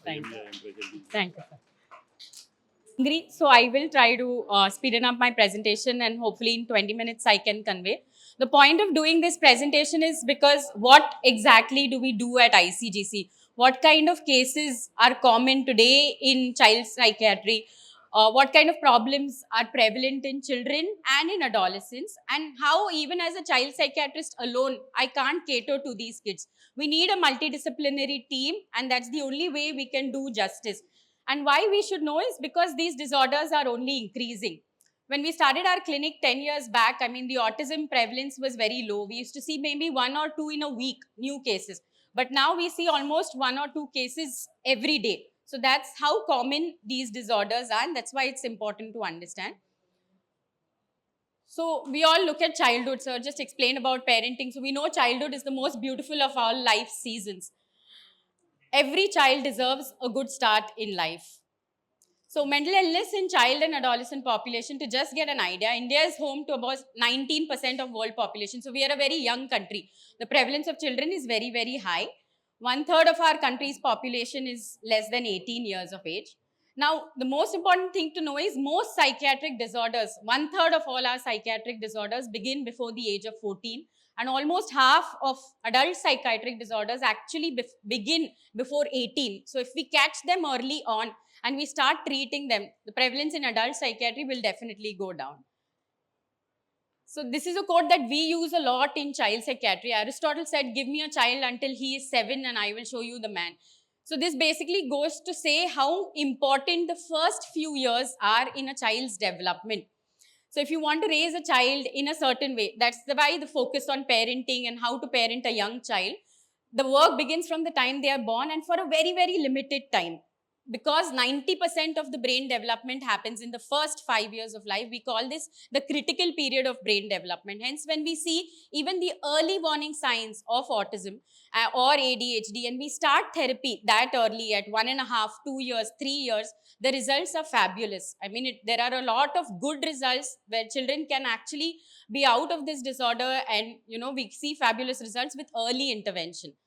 Thank you. Thank you, sir. So I will try to speeden up my presentation and hopefully in 20 minutes I can convey. The point of doing this presentation is because what exactly do we do at ICGC? What kind of cases are common today in child psychiatry? What kind of problems are prevalent in children and in adolescents? And how even as a child psychiatrist alone, I can't cater to these kids. We need a multidisciplinary team and that's the only way we can do justice. And why we should know is because these disorders are only increasing. When we started our clinic 10 years back, I mean, the autism prevalence was very low. We used to see maybe 1 or 2 in a week, new cases. But now we see almost 1 or 2 cases every day. So that's how common these disorders are, and that's why it's important to understand. So we all look at childhood, sir just explained about parenting. So we know childhood is the most beautiful of all life seasons. Every child deserves a good start in life. So mental illness in child and adolescent population, to just get an idea, India is home to about 19% of world population. So we are a very young country. The prevalence of children is very, very high. 1/3 of our country's population is less than 18 years of age. Now, the most important thing to know is most psychiatric disorders, 1/3 of all our psychiatric disorders begin before the age of 14. And almost half of adult psychiatric disorders actually begin before 18. So if we catch them early on, and we start treating them, the prevalence in adult psychiatry will definitely go down. So this is a quote that we use a lot in child psychiatry. Aristotle said, give me a child until he is 7 and I will show you the man. So this basically goes to say how important the first few years are in a child's development. So if you want to raise a child in a certain way, that's why the focus on parenting and how to parent a young child. The work begins from the time they are born and for a very, very limited time. Because 90% of the brain development happens in the first 5 years of life, we call this the critical period of brain development. Hence, when we see even the early warning signs of autism or ADHD, and we start therapy that early at 1.5, 2 years, 3 years, the results are fabulous. I mean, there are a lot of good results where children can actually be out of this disorder, and we see fabulous results with early intervention.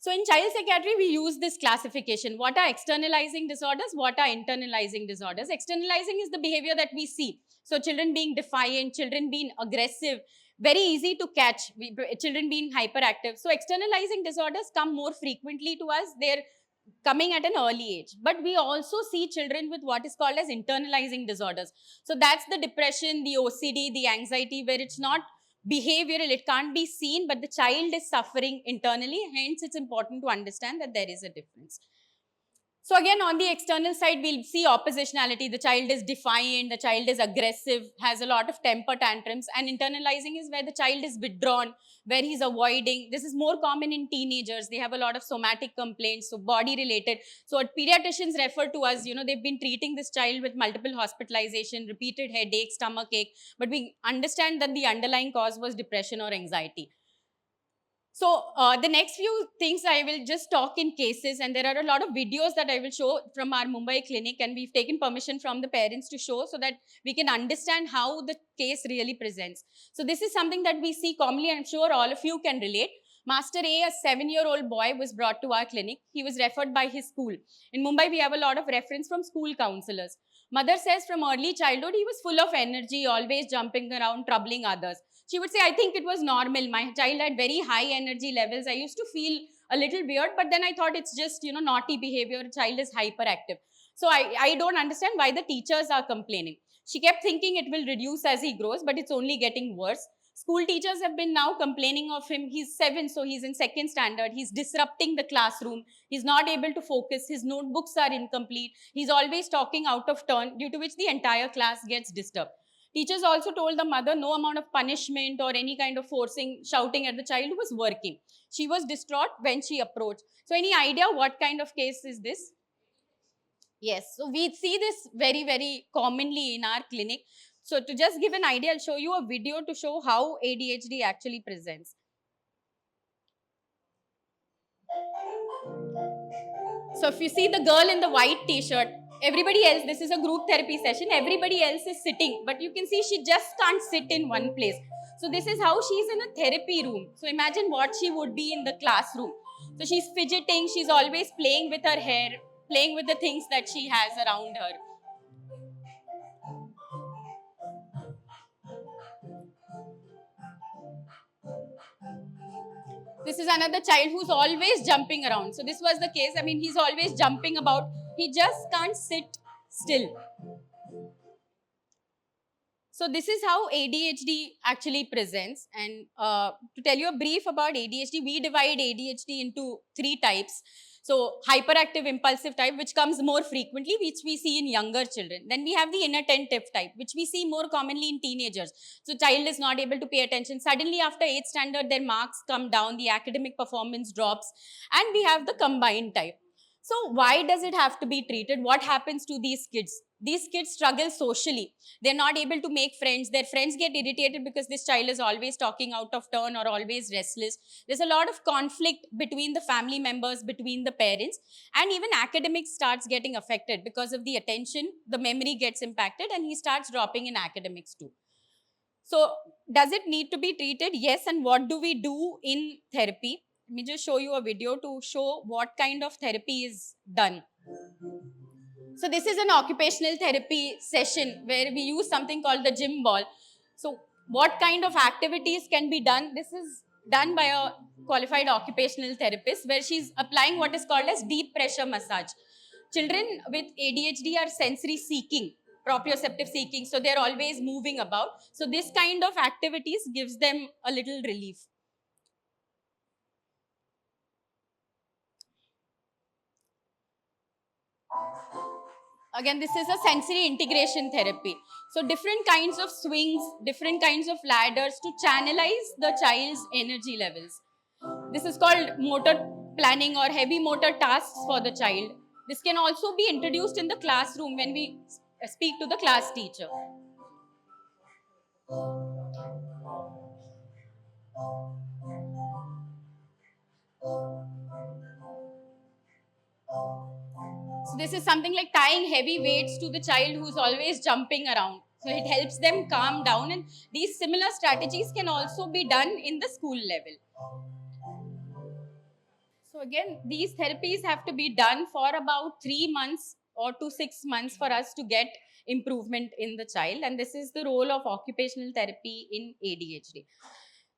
So in child psychiatry, we use this classification. What are externalizing disorders? What are internalizing disorders? Externalizing is the behavior that we see. So children being defiant, children being aggressive, very easy to catch, children being hyperactive. So externalizing disorders come more frequently to us. They're coming at an early age. But we also see children with what is called as internalizing disorders. So that's the depression, the OCD, the anxiety, where it's not behavioral, it can't be seen, but the child is suffering internally. Hence, it's important to understand that there is a difference. So again, on the external side, we'll see oppositionality. The child is defiant, the child is aggressive, has a lot of temper tantrums, and internalizing is where the child is withdrawn, where he's avoiding. This is more common in teenagers. They have a lot of somatic complaints, so body related. So what pediatricians refer to us, they've been treating this child with multiple hospitalization, repeated headache, stomach ache, but we understand that the underlying cause was depression or anxiety. So the next few things I will just talk in cases, and there are a lot of videos that I will show from our Mumbai clinic, and we've taken permission from the parents to show so that we can understand how the case really presents. So this is something that we see commonly, and I'm sure all of you can relate. Master A, a 7-year-old boy, was brought to our clinic. He was referred by his school. In Mumbai, we have a lot of reference from school counselors. Mother says from early childhood, he was full of energy, always jumping around, troubling others. She would say, I think it was normal. My child had very high energy levels. I used to feel a little weird, but then I thought it's just, naughty behavior. A child is hyperactive. So I don't understand why the teachers are complaining. She kept thinking it will reduce as he grows, but it's only getting worse. School teachers have been now complaining of him. He's 7, so he's in 2nd standard. He's disrupting the classroom. He's not able to focus. His notebooks are incomplete. He's always talking out of turn, due to which the entire class gets disturbed. Teachers also told the mother no amount of punishment or any kind of forcing, shouting at the child was working. She was distraught when she approached. So any idea what kind of case is this? Yes, so we see this very, very commonly in our clinic. So to just give an idea, I'll show you a video to show how ADHD actually presents. So if you see the girl in the white t-shirt, everybody else, this is a group therapy session, everybody else is sitting, but you can see she just can't sit in one place. So this is how she's in a therapy room. So imagine what she would be in the classroom. So she's fidgeting, she's always playing with her hair, playing with the things that she has around her. This is another child who's always jumping around. So this was the case. I mean, he's always jumping about. He just can't sit still. So this is how ADHD actually presents. And to tell you a brief about ADHD, we divide ADHD into three types. So hyperactive impulsive type, which comes more frequently, which we see in younger children. Then we have the inattentive type, which we see more commonly in teenagers. So child is not able to pay attention. Suddenly after 8th standard, their marks come down, the academic performance drops. And we have the combined type. So why does it have to be treated? What happens to these kids? These kids struggle socially. They're not able to make friends. Their friends get irritated because this child is always talking out of turn or always restless. There's a lot of conflict between the family members, between the parents, and even academics starts getting affected because of the attention. The memory gets impacted and he starts dropping in academics too. So does it need to be treated? Yes. And what do we do in therapy? Let me just show you a video to show what kind of therapy is done. So this is an occupational therapy session where we use something called the gym ball. So what kind of activities can be done? This is done by a qualified occupational therapist where she's applying what is called as deep pressure massage. Children with ADHD are sensory seeking, proprioceptive seeking, so they're always moving about. So this kind of activities gives them a little relief. Again, this is a sensory integration therapy. So different kinds of swings, different kinds of ladders to channelize the child's energy levels. This is called motor planning or heavy motor tasks for the child. This can also be introduced in the classroom when we speak to the class teacher. So this is something like tying heavy weights to the child who's always jumping around. So it helps them calm down, and these similar strategies can also be done in the school level. So again, these therapies have to be done for about 3 months or to 6 months for us to get improvement in the child. And this is the role of occupational therapy in ADHD.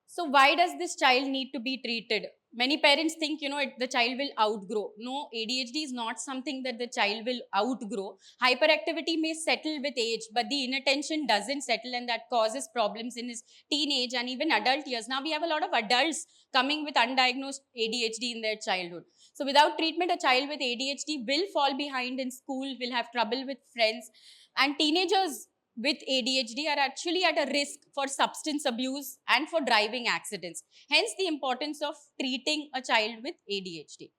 So why does this child need to be treated? Many parents think, the child will outgrow. No, ADHD is not something that the child will outgrow. Hyperactivity may settle with age, but the inattention doesn't settle, and that causes problems in his teenage and even adult years. Now we have a lot of adults coming with undiagnosed ADHD in their childhood. So without treatment, a child with ADHD will fall behind in school, will have trouble with friends, and teenagers with ADHD are actually at a risk for substance abuse and for driving accidents. Hence the importance of treating a child with ADHD.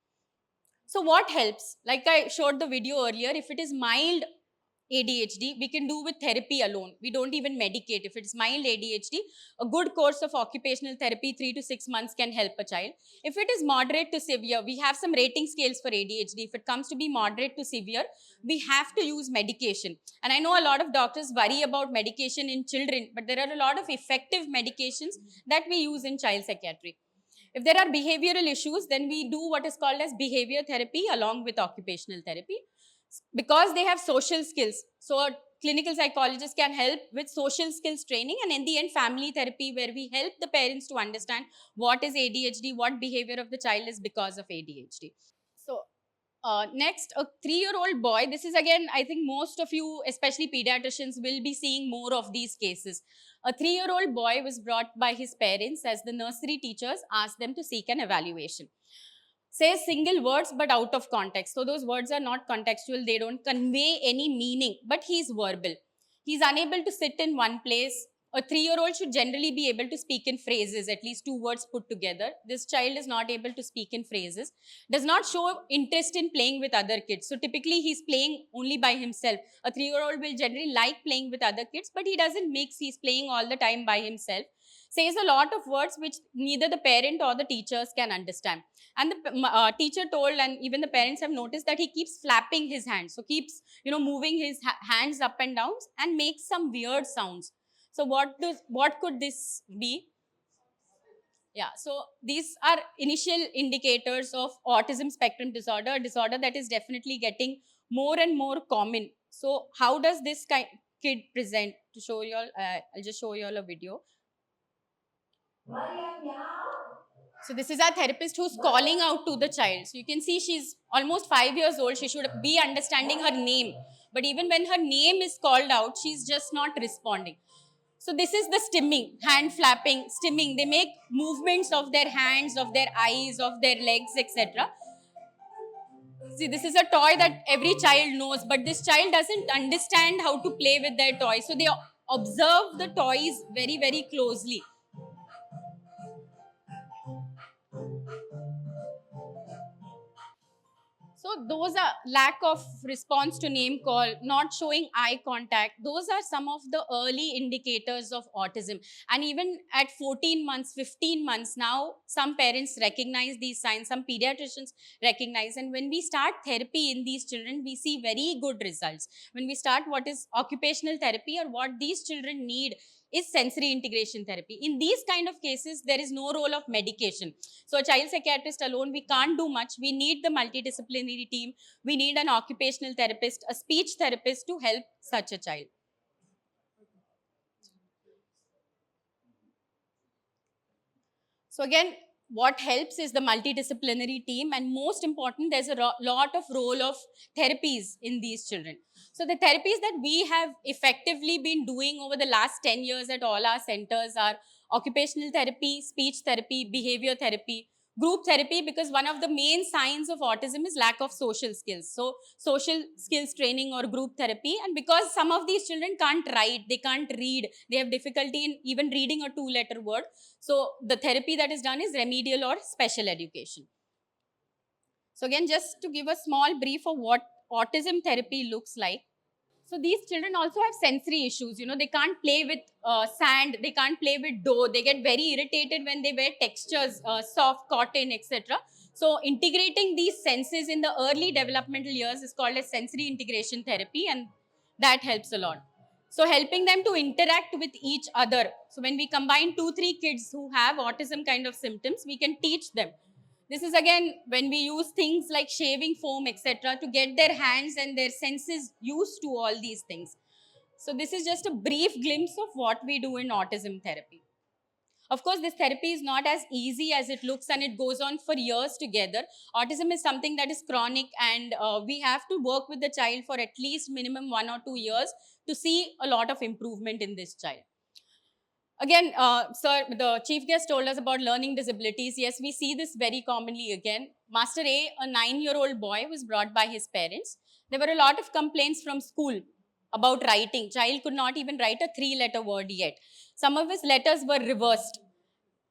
So what helps? Like I showed the video earlier, if it is mild ADHD, we can do with therapy alone. We don't even medicate. If it's mild ADHD, a good course of occupational therapy, 3 to 6 months, can help a child. If it is moderate to severe, we have some rating scales for ADHD. If it comes to be moderate to severe, we have to use medication. And I know a lot of doctors worry about medication in children, but there are a lot of effective medications that we use in child psychiatry. If there are behavioral issues, then we do what is called as behavior therapy along with occupational therapy, because they have social skills. So a clinical psychologist can help with social skills training, and in the end family therapy, where we help the parents to understand what is ADHD, what behavior of the child is because of ADHD. So next, a 3-year-old boy. This is again, I think most of you, especially pediatricians, will be seeing more of these cases. A 3-year-old boy was brought by his parents as the nursery teachers asked them to seek an evaluation. Says single words but out of context. So those words are not contextual, they don't convey any meaning, but he's verbal. He's unable to sit in one place. A 3-year-old should generally be able to speak in phrases, at least 2 words put together. This child is not able to speak in phrases, does not show interest in playing with other kids. So typically he's playing only by himself. A 3-year-old will generally like playing with other kids, but he doesn't mix, he's playing all the time by himself. Says a lot of words which neither the parent or the teachers can understand. And the teacher told, and even the parents have noticed, that he keeps flapping his hands. So keeps, moving his hands up and down and makes some weird sounds. So what could this be? Yeah, so these are initial indicators of autism spectrum disorder, a disorder that is definitely getting more and more common. So how does this kid present? To show you all, I'll just show you all a video. So this is our therapist who's calling out to the child. So you can see she's almost 5 years old. She should be understanding her name. But even when her name is called out, she's just not responding. So this is the stimming, hand flapping, stimming. They make movements of their hands, of their eyes, of their legs, etc. See, this is a toy that every child knows, but this child doesn't understand how to play with their toy. So they observe the toys very, very closely. So those are lack of response to name call, not showing eye contact. Those are some of the early indicators of autism. And even at 14 months, 15 months now, some parents recognize these signs, some pediatricians recognize. And when we start therapy in these children, we see very good results. When we start what is occupational therapy or what these children need is sensory integration therapy. In these kind of cases, there is no role of medication. So a child psychiatrist alone, we can't do much. We need the multidisciplinary team. We need an occupational therapist, a speech therapist to help such a child. So again, what helps is the multidisciplinary team, and most important, there's a lot of role of therapies in these children. So the therapies that we have effectively been doing over the last 10 years at all our centers are occupational therapy, speech therapy, behavior therapy, group therapy, because one of the main signs of autism is lack of social skills. So social skills training or group therapy, and because some of these children can't write, they can't read, they have difficulty in even reading a 2-letter word. So the therapy that is done is remedial or special education. So again, just to give a small brief of what autism therapy looks like. So these children also have sensory issues. They can't play with sand, they can't play with dough. They get very irritated when they wear textures, soft cotton, etc. So integrating these senses in the early developmental years is called as sensory integration therapy, and that helps a lot. So helping them to interact with each other. So when we combine 2-3 kids who have autism kind of symptoms, we can teach them. This is again when we use things like shaving foam, etc., to get their hands and their senses used to all these things. So this is just a brief glimpse of what we do in autism therapy. Of course, this therapy is not as easy as it looks, and it goes on for years together. Autism is something that is chronic, and we have to work with the child for at least minimum 1 or 2 years to see a lot of improvement in this child. Again, sir, the chief guest told us about learning disabilities. Yes, we see this very commonly again. Master A, a 9-year-old boy, was brought by his parents. There were a lot of complaints from school about writing. Child could not even write a 3-letter word yet. Some of his letters were reversed.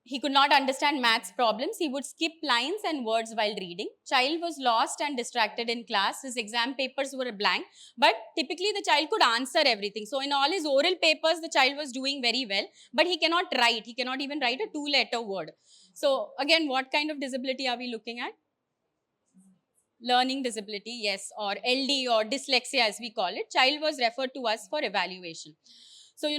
He could not understand maths problems. He would skip lines and words while reading. Child was lost and distracted in class. His exam papers were blank, but typically the child could answer everything. So in all his oral papers, the child was doing very well, but he cannot write. He cannot even write a 2-letter word. So again, what kind of disability are we looking at? Learning disability, yes, or LD or dyslexia as we call it. Child was referred to us for evaluation. So,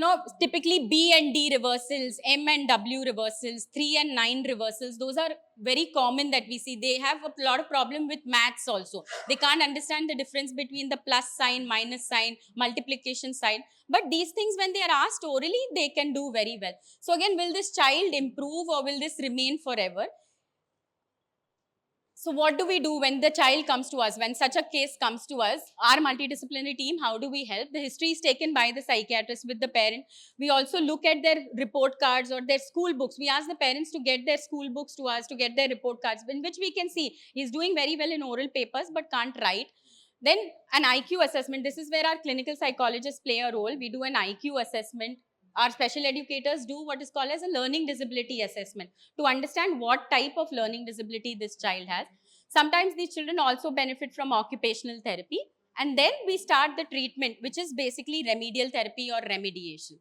typically B and D reversals, M and W reversals, 3 and 9 reversals, those are very common that we see. They have a lot of problem with maths also. They can't understand the difference between the plus sign, minus sign, multiplication sign. But these things, when they are asked orally, they can do very well. So again, will this child improve or will this remain forever? So what do we do when the child comes to us, when such a case comes to us? Our multidisciplinary team, how do we help? The history is taken by the psychiatrist with the parent. We also look at their report cards or their school books. We ask the parents to get their school books to us, to get their report cards, in which we can see he's doing very well in oral papers but can't write. Then an IQ assessment. This is where our clinical psychologists play a role. We do an IQ assessment. Our special educators do what is called as a learning disability assessment to understand what type of learning disability this child has. Sometimes these children also benefit from occupational therapy, and then we start the treatment, which is basically remedial therapy or remediation.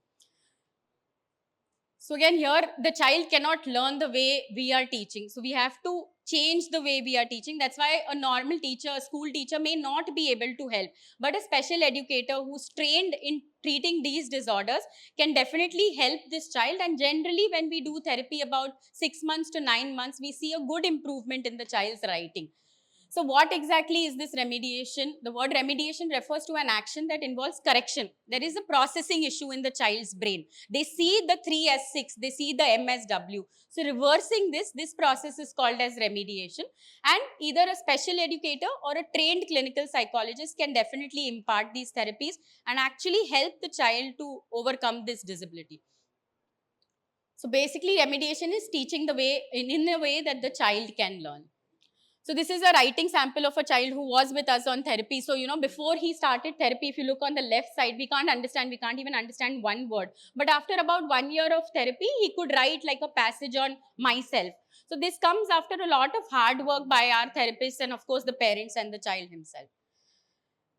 So again, here the child cannot learn the way we are teaching. So we have to change the way we are teaching. That's why a normal teacher, a school teacher may not be able to help. But a special educator who's trained in treating these disorders can definitely help this child. And generally, when we do therapy about 6 months to 9 months, we see a good improvement in the child's writing. So what exactly is this remediation? The word remediation refers to an action that involves correction. There is a processing issue in the child's brain. They see the 3S6, they see the MSW. So reversing this process is called as remediation. And either a special educator or a trained clinical psychologist can definitely impart these therapies and actually help the child to overcome this disability. So basically, remediation is teaching the way in a way that the child can learn. So this is a writing sample of a child who was with us on therapy. So, before he started therapy, if you look on the left side, we can't even understand one word. But after about 1 year of therapy, he could write like a passage on myself. So this comes after a lot of hard work by our therapists and of course the parents and the child himself.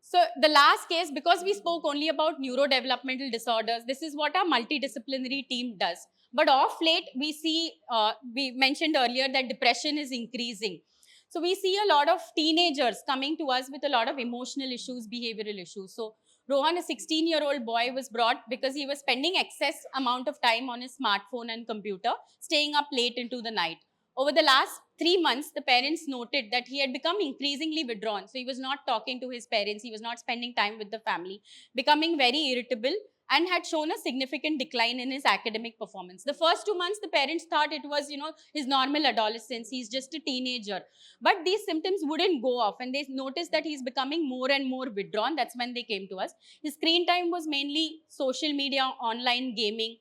So the last case, because we spoke only about neurodevelopmental disorders, this is what our multidisciplinary team does. But of late, we mentioned earlier that depression is increasing. So we see a lot of teenagers coming to us with a lot of emotional issues, behavioral issues. So Rohan, a 16-year-old boy, was brought because he was spending excess amount of time on his smartphone and computer, staying up late into the night. Over the last 3 months, the parents noted that he had become increasingly withdrawn. So he was not talking to his parents, he was not spending time with the family, becoming very irritable, and had shown a significant decline in his academic performance. The first 2 months, the parents thought it was, his normal adolescence, he's just a teenager. But these symptoms wouldn't go off, and they noticed that he's becoming more and more withdrawn. That's when they came to us. His screen time was mainly social media, online gaming.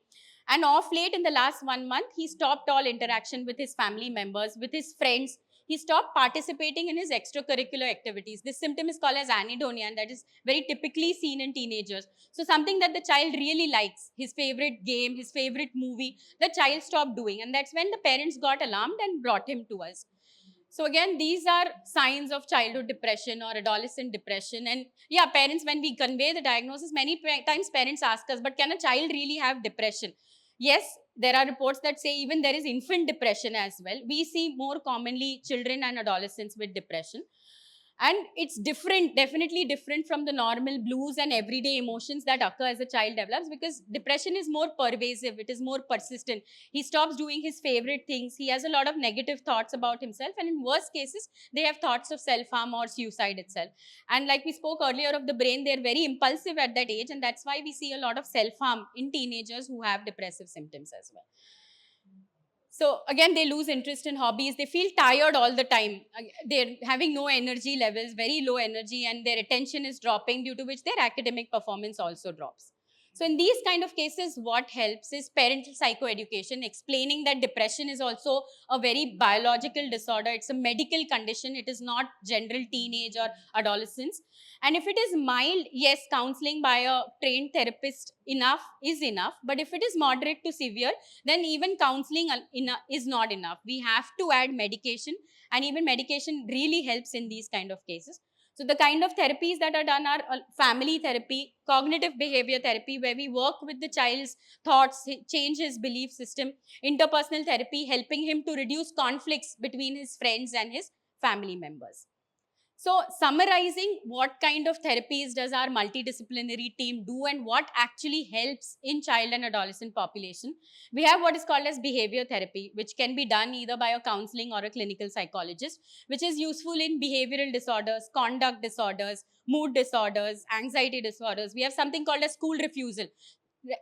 And off late, in the last 1 month, he stopped all interaction with his family members, with his friends. He stopped participating in his extracurricular activities. This symptom is called as anhedonia, and that is very typically seen in teenagers. So something that the child really likes, his favorite game, his favorite movie, the child stopped doing. And that's when the parents got alarmed and brought him to us. So again, these are signs of childhood depression or adolescent depression. And yeah, parents, when we convey the diagnosis, many times parents ask us, but can a child really have depression? Yes, there are reports that say even there is infant depression as well. We see more commonly children and adolescents with depression. And it's different, definitely different from the normal blues and everyday emotions that occur as a child develops, because depression is more pervasive, it is more persistent. He stops doing his favorite things, he has a lot of negative thoughts about himself, and in worst cases, they have thoughts of self-harm or suicide itself. And like we spoke earlier of the brain, they're very impulsive at that age, and that's why we see a lot of self-harm in teenagers who have depressive symptoms as well. So again, they lose interest in hobbies. They feel tired all the time. They're having no energy levels, very low energy, and their attention is dropping, due to which their academic performance also drops. So in these kind of cases, what helps is parental psychoeducation, explaining that depression is also a very biological disorder. It's a medical condition. It is not general teenage or adolescence. And if it is mild, yes, counseling by a trained therapist is enough. But if it is moderate to severe, then even counseling is not enough. We have to add medication, and even medication really helps in these kind of cases. So the kind of therapies that are done are family therapy, cognitive behavior therapy, where we work with the child's thoughts, change his belief system, interpersonal therapy, helping him to reduce conflicts between his friends and his family members. So summarizing, what kind of therapies does our multidisciplinary team do and what actually helps in child and adolescent population? We have what is called as behavior therapy, which can be done either by a counseling or a clinical psychologist, which is useful in behavioral disorders, conduct disorders, mood disorders, anxiety disorders. We have something called as school refusal,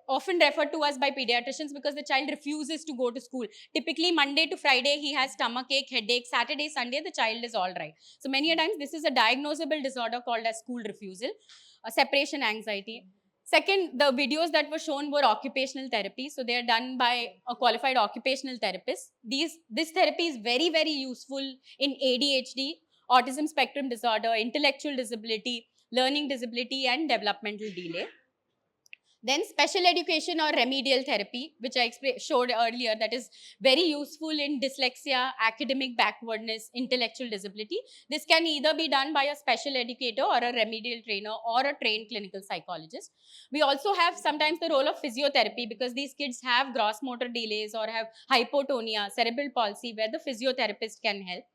often referred to us by pediatricians, because the child refuses to go to school. Typically, Monday to Friday, he has stomach ache, headache. Saturday, Sunday, the child is all right. So many a times, this is a diagnosable disorder called as school refusal, separation anxiety. Second, the videos that were shown were occupational therapy. So they are done by a qualified occupational therapist. This therapy is very, very useful in ADHD, autism spectrum disorder, intellectual disability, learning disability, and developmental delay. Then special education or remedial therapy, which I showed earlier, that is very useful in dyslexia, academic backwardness, intellectual disability. This can either be done by a special educator or a remedial trainer or a trained clinical psychologist. We also have sometimes the role of physiotherapy, because these kids have gross motor delays or have hypotonia, cerebral palsy, where the physiotherapist can help.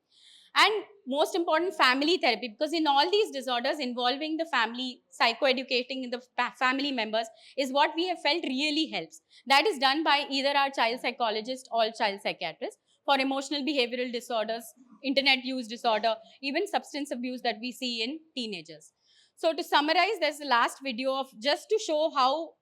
And most important, family therapy, because in all these disorders involving the family, psychoeducating the family members is what we have felt really helps. That is done by either our child psychologist or child psychiatrist for emotional behavioral disorders, internet use disorder, even substance abuse that we see in teenagers. So to summarize, there's the last video of just to show how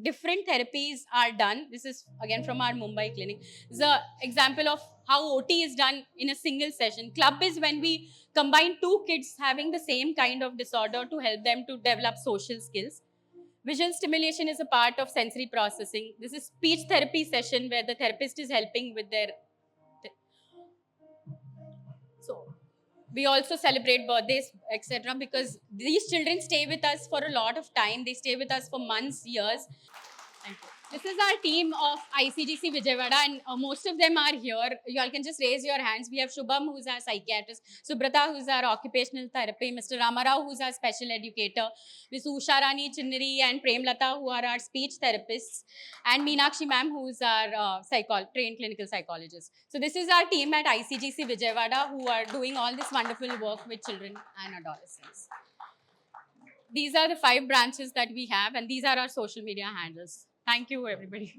different therapies are done. This is again from our Mumbai clinic. This is an example of how OT is done in a single session. Club is when we combine two kids having the same kind of disorder to help them to develop social skills. Visual stimulation is a part of sensory processing. This is speech therapy session where the therapist is helping with their. So we also celebrate birthdays, etc., because these children stay with us for a lot of time. They stay with us for months, years. Thank you. This is our team of ICGC Vijayawada, and most of them are here. You all can just raise your hands. We have Shubham, who's our psychiatrist, Subrata, who's our occupational therapy, Mr. Ramarao, who's our special educator, Ms. Usha Rani Chinnari and Premlata, who are our speech therapists, and Meenakshi ma'am, who's our trained clinical psychologist. So this is our team at ICGC Vijayawada, who are doing all this wonderful work with children and adolescents. These are the 5 branches that we have, and these are our social media handles. Thank you, everybody.